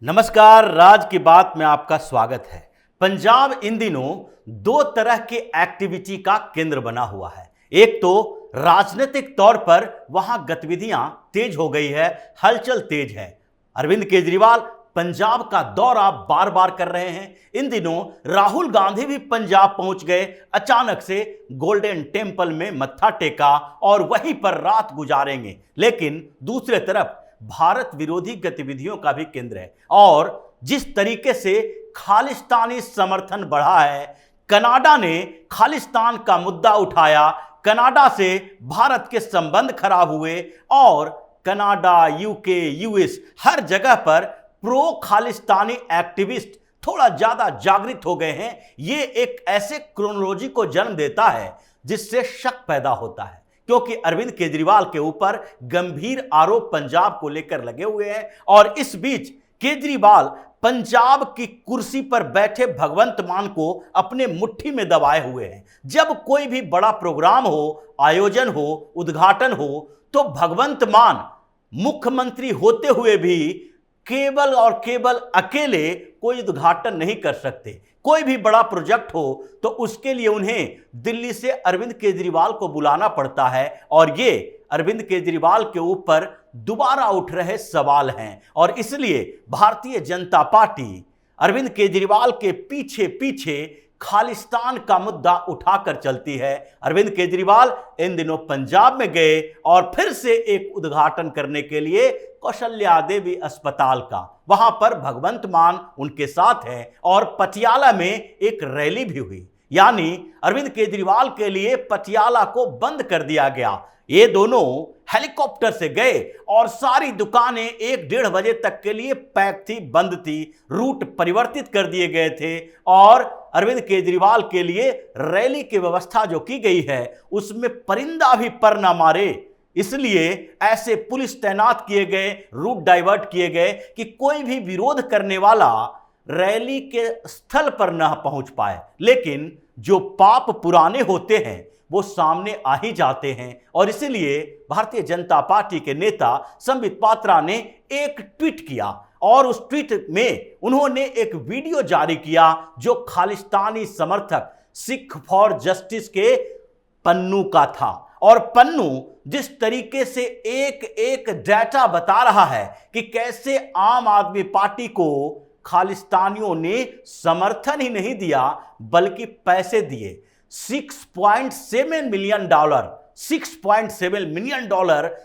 नमस्कार, राज की बात में आपका स्वागत है। पंजाब इन दिनों दो तरह के एक्टिविटी का केंद्र बना हुआ है। एक तो राजनीतिक तौर पर वहां गतिविधियां तेज हो गई है, हलचल तेज है। अरविंद केजरीवाल पंजाब का दौरा बार बार कर रहे हैं। इन दिनों राहुल गांधी भी पंजाब पहुंच गए, अचानक से गोल्डन टेम्पल में मत्था टेका और वहीं पर रात गुजारेंगे। लेकिन दूसरे तरफ भारत विरोधी गतिविधियों का भी केंद्र है और जिस तरीके से खालिस्तानी समर्थन बढ़ा है, कनाडा ने खालिस्तान का मुद्दा उठाया, कनाडा से भारत के संबंध खराब हुए और कनाडा, यूके, यूएस हर जगह पर प्रो खालिस्तानी एक्टिविस्ट थोड़ा ज्यादा जागृत हो गए हैं। ये एक ऐसे क्रोनोलॉजी को जन्म देता है जिससे शक पैदा होता है, क्योंकि अरविंद केजरीवाल के ऊपर गंभीर आरोप पंजाब को लेकर लगे हुए हैं और इस बीच केजरीवाल पंजाब की कुर्सी पर बैठे भगवंत मान को अपने मुट्ठी में दबाए हुए हैं। जब कोई भी बड़ा प्रोग्राम हो, आयोजन हो, उद्घाटन हो, तो भगवंत मान मुख्यमंत्री होते हुए भी केवल और केवल अकेले कोई उद्घाटन नहीं कर सकते। कोई भी बड़ा प्रोजेक्ट हो तो उसके लिए उन्हें दिल्ली से अरविंद केजरीवाल को बुलाना पड़ता है और ये अरविंद केजरीवाल के ऊपर दोबारा उठ रहे सवाल हैं और इसलिए भारतीय जनता पार्टी अरविंद केजरीवाल के पीछे पीछे खालिस्तान का मुद्दा उठाकर चलती है। अरविंद केजरीवाल इन दिनों पंजाब में गए और फिर से एक उद्घाटन करने के लिए कौशल्या देवी अस्पताल का। वहां पर भगवंत मान उनके साथ है और पटियाला में एक रैली भी हुई। यानी अरविंद केजरीवाल के लिए पटियाला को बंद कर दिया गया। ये दोनों हेलीकॉप्टर से गए और सारी दुकानें 1-1:30 बजे तक के लिए पैक थी, बंद थी, रूट परिवर्तित कर दिए गए थे और अरविंद केजरीवाल के लिए रैली की व्यवस्था जो की गई है उसमें परिंदा भी पर ना मारे, इसलिए ऐसे पुलिस तैनात किए गए, रूट डाइवर्ट किए गए कि कोई भी विरोध करने वाला रैली के स्थल पर न पहुंच पाए। लेकिन जो पाप पुराने होते हैं वो सामने आ ही जाते हैं और इसलिए भारतीय जनता पार्टी के नेता संबित पात्रा ने एक ट्वीट किया और उस ट्वीट में उन्होंने एक वीडियो जारी किया जो खालिस्तानी समर्थक सिख फॉर जस्टिस के पन्नू का था। और पन्नू जिस तरीके से एक एक डाटा बता रहा है कि कैसे आम आदमी पार्टी को खालिस्तानियों ने समर्थन ही नहीं दिया बल्कि पैसे दिए। $6.7 मिलियन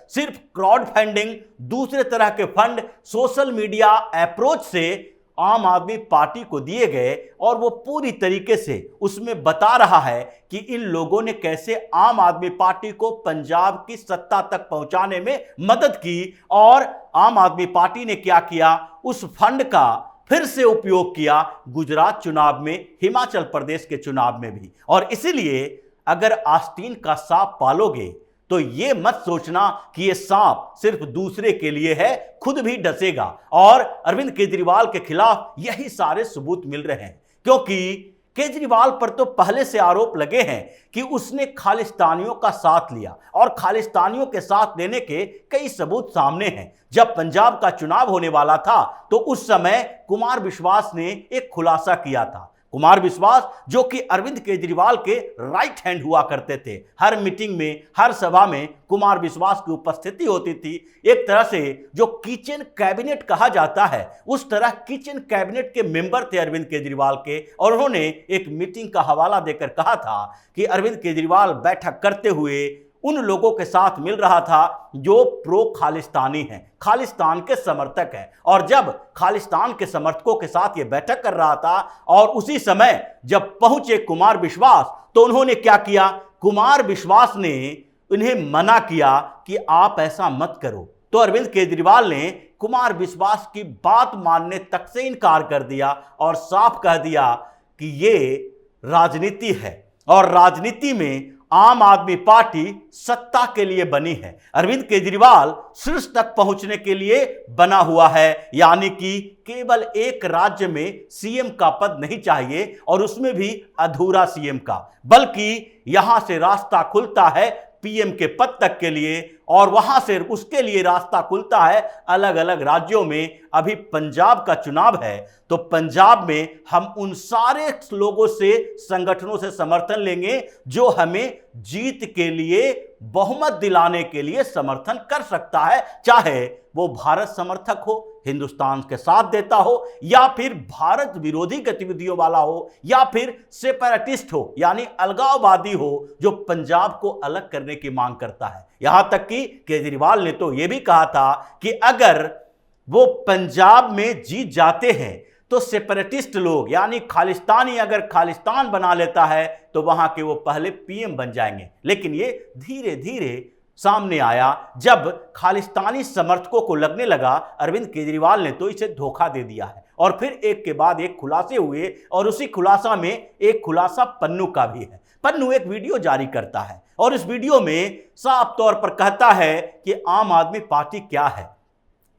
सिर्फ क्राउड फंडिंग, दूसरे तरह के फंड, सोशल मीडिया अप्रोच से आम आदमी पार्टी को दिए गए और वो पूरी तरीके से उसमें बता रहा है कि इन लोगों ने कैसे आम आदमी पार्टी को पंजाब की सत्ता तक पहुंचाने में मदद की और आम आदमी पार्टी ने क्या किया, उस फंड का फिर से उपयोग किया गुजरात चुनाव में, हिमाचल प्रदेश के चुनाव में भी। और इसीलिए अगर आस्तीन का सांप पालोगे तो ये मत सोचना कि ये सांप सिर्फ दूसरे के लिए है, खुद भी डसेगा। और अरविंद केजरीवाल के खिलाफ यही सारे सबूत मिल रहे हैं, क्योंकि केजरीवाल पर तो पहले से आरोप लगे हैं कि उसने खालिस्तानियों का साथ लिया और खालिस्तानियों के साथ लेने के कई सबूत सामने हैं। जब पंजाब का चुनाव होने वाला था तो उस समय कुमार विश्वास ने एक खुलासा किया था। कुमार विश्वास जो कि अरविंद केजरीवाल के राइट हैंड हुआ करते थे, हर मीटिंग में, हर सभा में कुमार विश्वास की उपस्थिति होती थी। एक तरह से जो किचन कैबिनेट कहा जाता है उस तरह किचन कैबिनेट के मेंबर थे अरविंद केजरीवाल के और उन्होंने एक मीटिंग का हवाला देकर कहा था कि अरविंद केजरीवाल बैठक करते हुए उन लोगों के साथ मिल रहा था जो प्रो खालिस्तानी हैं, खालिस्तान के समर्थक हैं। और जब खालिस्तान के समर्थकों के साथ ये बैठक कर रहा था और उसी समय जब पहुंचे कुमार विश्वास तो उन्होंने क्या किया, कुमार विश्वास ने उन्हें मना किया कि आप ऐसा मत करो। तो अरविंद केजरीवाल ने कुमार विश्वास की बात मानने तक से इनकार कर दिया और साफ कह दिया कि ये राजनीति है और राजनीति में आम आदमी पार्टी सत्ता के लिए बनी है, अरविंद केजरीवाल शीर्ष तक पहुंचने के लिए बना हुआ है। यानी कि केवल एक राज्य में सीएम का पद नहीं चाहिए और उसमें भी अधूरा सीएम का, बल्कि यहां से रास्ता खुलता है पीएम के पद तक के लिए, और वहां से उसके लिए रास्ता खुलता है अलग अलग राज्यों में। अभी पंजाब का चुनाव है, तो पंजाब में हम उन सारे लोगों से, संगठनों से समर्थन लेंगे जो हमें जीत के लिए, बहुमत दिलाने के लिए समर्थन कर सकता है, चाहे वो भारत समर्थक हो, हिंदुस्तान के साथ देता हो, या फिर भारत विरोधी गतिविधियों वाला हो, या फिर सेपरेटिस्ट हो, यानी अलगाववादी हो, जो पंजाब को अलग करने की मांग करता है। यहां तक कि केजरीवाल ने तो यह भी कहा था कि अगर वो पंजाब में जीत जाते हैं तो सेपरेटिस्ट लोग, यानी खालिस्तानी अगर खालिस्तान बना लेता है तो वहां के वो पहले पीएम बन जाएंगे। लेकिन ये धीरे धीरे सामने आया जब खालिस्तानी समर्थकों को लगने लगा अरविंद केजरीवाल ने तो इसे धोखा दे दिया है, और फिर एक के बाद एक खुलासे हुए, और उसी खुलासा में एक खुलासा पन्नू का भी है। पन्नू एक वीडियो जारी करता है और इस वीडियो में साफ तौर पर कहता है कि आम आदमी पार्टी क्या है।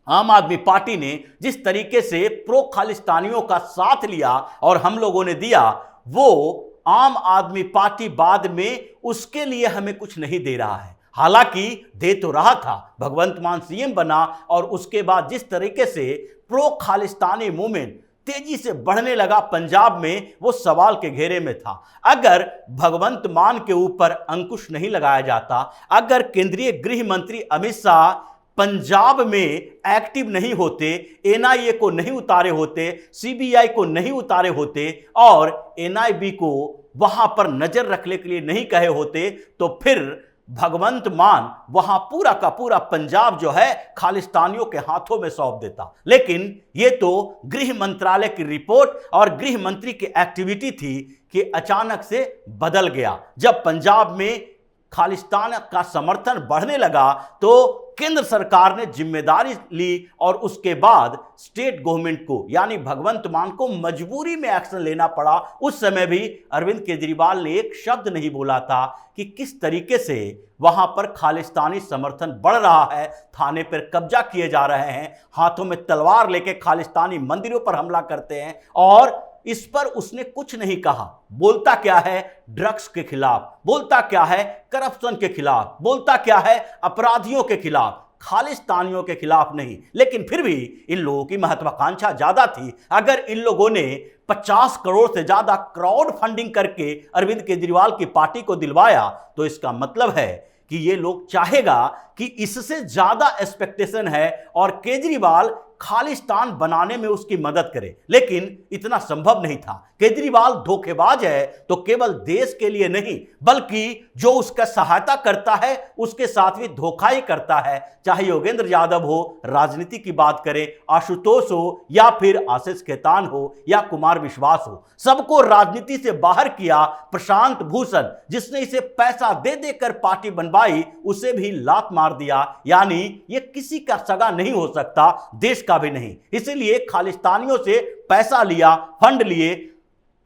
आम आदमी पार्टी ने जिस तरीके से प्रो खालिस्तानियों का साथ लिया और हम लोगों ने दिया, वो आम आदमी पार्टी बाद में उसके लिए हमें कुछ नहीं दे रहा है। हालांकि दे तो रहा था, भगवंत मान सीएम बना और उसके बाद जिस तरीके से प्रो खालिस्तानी मूवमेंट तेजी से बढ़ने लगा पंजाब में, वो सवाल के घेरे में था। अगर भगवंत मान के ऊपर अंकुश नहीं लगाया जाता, अगर केंद्रीय गृह मंत्री अमित शाह पंजाब में एक्टिव नहीं होते, एनआईए को नहीं उतारे होते, सीबीआई को नहीं उतारे होते और एनआईबी को वहां पर नजर रखने के लिए नहीं कहे होते, तो फिर भगवंत मान वहां पूरा का पूरा पंजाब जो है खालिस्तानियों के हाथों में सौंप देता। लेकिन यह तो गृह मंत्रालय की रिपोर्ट और गृह मंत्री की एक्टिविटी थी कि अचानक से बदल गया। जब पंजाब में खालिस्तान का समर्थन बढ़ने लगा तो केंद्र सरकार ने जिम्मेदारी ली और उसके बाद स्टेट गवर्नमेंट को, यानी भगवंत मान को मजबूरी में एक्शन लेना पड़ा। उस समय भी अरविंद केजरीवाल ने एक शब्द नहीं बोला था कि किस तरीके से वहां पर खालिस्तानी समर्थन बढ़ रहा है, थाने पर कब्जा किए जा रहे हैं, हाथों में तलवार लेके खालिस्तानी मंदिरों पर हमला करते हैं, और इस पर उसने कुछ नहीं कहा। बोलता क्या है ड्रग्स के खिलाफ, बोलता क्या है करप्शन के खिलाफ, बोलता क्या है अपराधियों के खिलाफ, खालिस्तानियों के खिलाफ नहीं। लेकिन फिर भी इन लोगों की महत्वाकांक्षा ज्यादा थी। अगर इन लोगों ने 50 करोड़ से ज्यादा क्राउड फंडिंग करके अरविंद केजरीवाल की पार्टी को दिलवाया, तो इसका मतलब है कि ये लोग चाहेगा कि इससे ज्यादा एक्सपेक्टेशन है और केजरीवाल खालिस्तान बनाने में उसकी मदद करे। लेकिन इतना संभव नहीं था। केजरीवाल धोखेबाज है तो केवल देश के लिए नहीं, बल्कि जो उसका सहायता करता है उसके साथ भी धोखा ही करता है। चाहे योगेंद्र यादव हो, राजनीति की बात करें, आशुतोष हो, या फिर आशीष खेतान हो, या कुमार विश्वास हो, सबको राजनीति से बाहर किया प्रशांत भूषण, जिसने इसे पैसा दे देकर पार्टी बनवाई, उसे भी लात मार दिया। यानी ये किसी का सगा नहीं हो सकता, देश का भी नहीं। इसलिए खालिस्तानियों से पैसा लिया, फंड लिए,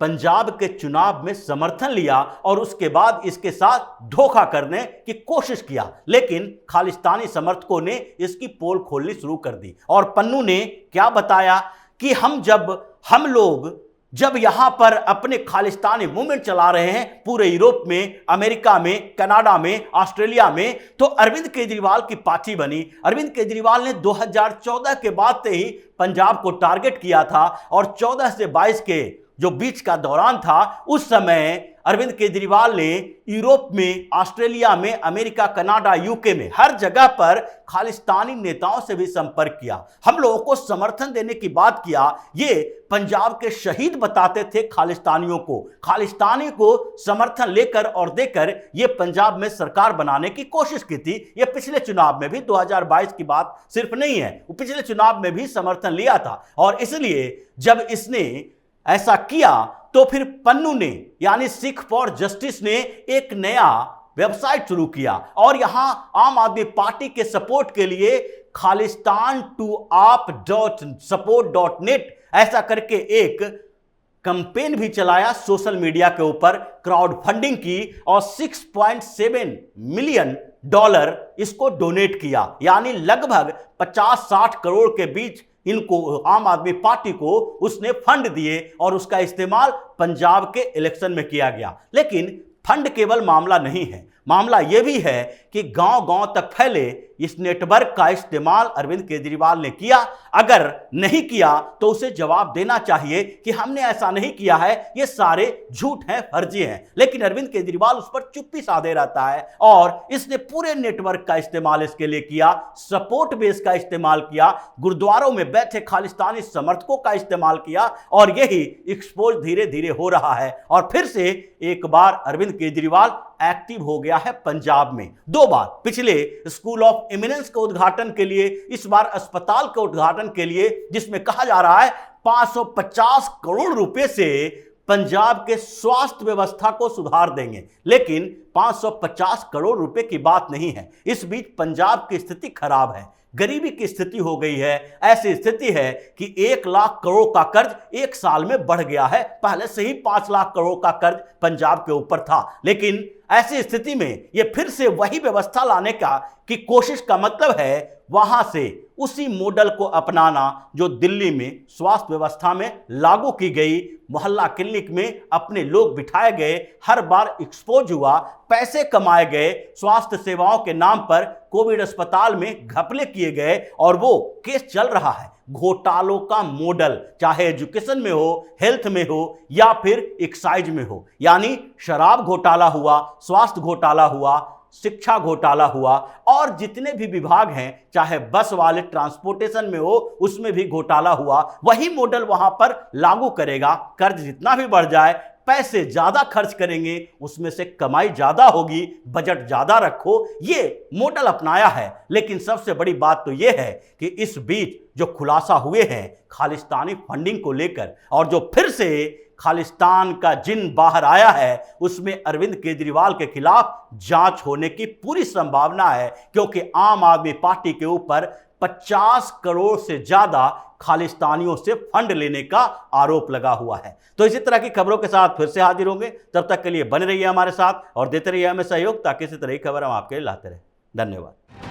पंजाब के चुनाव में समर्थन लिया और उसके बाद इसके साथ धोखा करने की कोशिश किया। लेकिन खालिस्तानी समर्थकों ने इसकी पोल खोलनी शुरू कर दी। और पन्नू ने क्या बताया कि हम लोग जब यहां पर अपने खालिस्तानी मूवमेंट चला रहे हैं पूरे यूरोप में, अमेरिका में, कनाडा में, ऑस्ट्रेलिया में, तो अरविंद केजरीवाल की पार्टी बनी। अरविंद केजरीवाल ने 2014 के बाद से ही पंजाब को टारगेट किया था और 14 से 22 के जो बीच का दौरान था, उस समय अरविंद केजरीवाल ने यूरोप में, ऑस्ट्रेलिया में, अमेरिका, कनाडा, यूके में हर जगह पर खालिस्तानी नेताओं से भी संपर्क किया, हम लोगों को समर्थन देने की बात किया। ये पंजाब के शहीद बताते थे खालिस्तानियों को, खालिस्तानी को समर्थन लेकर और देकर ये पंजाब में सरकार बनाने की कोशिश की थी। ये पिछले चुनाव में भी 2022 की बात सिर्फ नहीं है, वो पिछले चुनाव में भी समर्थन लिया था। और इसलिए जब इसने ऐसा किया तो फिर पन्नू ने, यानी सिख फॉर जस्टिस ने एक नया वेबसाइट शुरू किया और यहां आम आदमी पार्टी के सपोर्ट के लिए khalistan2aap.support.net ऐसा करके एक कैंपेन भी चलाया सोशल मीडिया के ऊपर, क्राउड फंडिंग की और $6.7 मिलियन इसको डोनेट किया। यानी लगभग 50-60 करोड़ के बीच इनको, आम आदमी पार्टी को उसने फंड दिए और उसका इस्तेमाल पंजाब के इलेक्शन में किया गया। लेकिन फंड केवल मामला नहीं है, मामला यह भी है कि गांव गांव तक फैले इस नेटवर्क का इस्तेमाल अरविंद केजरीवाल ने किया। अगर नहीं किया तो उसे जवाब देना चाहिए कि हमने ऐसा नहीं किया है, ये सारे झूठ हैं, फर्जी हैं। लेकिन अरविंद केजरीवाल उस पर चुप्पी साधे रहता है और इसने पूरे नेटवर्क का इस्तेमाल इसके लिए किया, सपोर्ट बेस का इस्तेमाल किया, गुरुद्वारों में बैठे खालिस्तानी समर्थकों का इस्तेमाल किया और यही एक्सपोज धीरे धीरे हो रहा है। और फिर से एक बार अरविंद केजरीवाल एक्टिव हो गया है पंजाब में। 2 बार, पिछले स्कूल ऑफ एमिनेंस के उद्घाटन के लिए, इस बार अस्पताल के उद्घाटन के लिए, जिसमें कहा जा रहा है 550 करोड़ रुपए से पंजाब के स्वास्थ्य व्यवस्था को सुधार देंगे। लेकिन 550 करोड़ रुपए की बात नहीं है। इस बीच पंजाब की स्थिति खराब है, गरीबी की स्थिति हो गई है। ऐसी स्थिति है कि 1 लाख करोड़ का कर्ज 1 साल में बढ़ गया है। पहले से ही 5 लाख करोड़ का कर्ज पंजाब के ऊपर था। लेकिन ऐसी स्थिति में यह फिर से वही व्यवस्था लाने की कोशिश का मतलब है वहां से उसी मॉडल को अपनाना जो दिल्ली में स्वास्थ्य व्यवस्था में लागू की गई। मोहल्ला क्लिनिक में अपने लोग बिठाए गए, हर बार एक्सपोज हुआ, पैसे कमाए गए, स्वास्थ्य सेवाओं के नाम पर कोविड अस्पताल में घपले किए गए और वो केस चल रहा है। घोटालों का मॉडल, चाहे एजुकेशन में हो, हेल्थ में हो या फिर एक्साइज में हो, यानी शराब घोटाला हुआ, स्वास्थ्य घोटाला हुआ, शिक्षा घोटाला हुआ और जितने भी विभाग हैं, चाहे बस वाले ट्रांसपोर्टेशन में हो उसमें भी घोटाला हुआ। वही मॉडल वहां पर लागू करेगा। कर्ज जितना भी बढ़ जाए, पैसे ज्यादा खर्च करेंगे, उसमें से कमाई ज्यादा होगी, बजट ज्यादा रखो, ये मॉडल अपनाया है। लेकिन सबसे बड़ी बात तो यह है कि इस बीच जो खुलासा हुए हैं खालिस्तानी फंडिंग को लेकर और जो फिर से खालिस्तान का जिन बाहर आया है, उसमें अरविंद केजरीवाल के खिलाफ जांच होने की पूरी संभावना है, क्योंकि आम आदमी पार्टी के ऊपर 50 करोड़ से ज्यादा खालिस्तानियों से फंड लेने का आरोप लगा हुआ है। तो इसी तरह की खबरों के साथ फिर से हाजिर होंगे। तब तक के लिए बने रहिए हमारे साथ और देते रहिए हमें सहयोग, ताकि इसी तरह की खबर हम आपके लिए लाते रहें। धन्यवाद।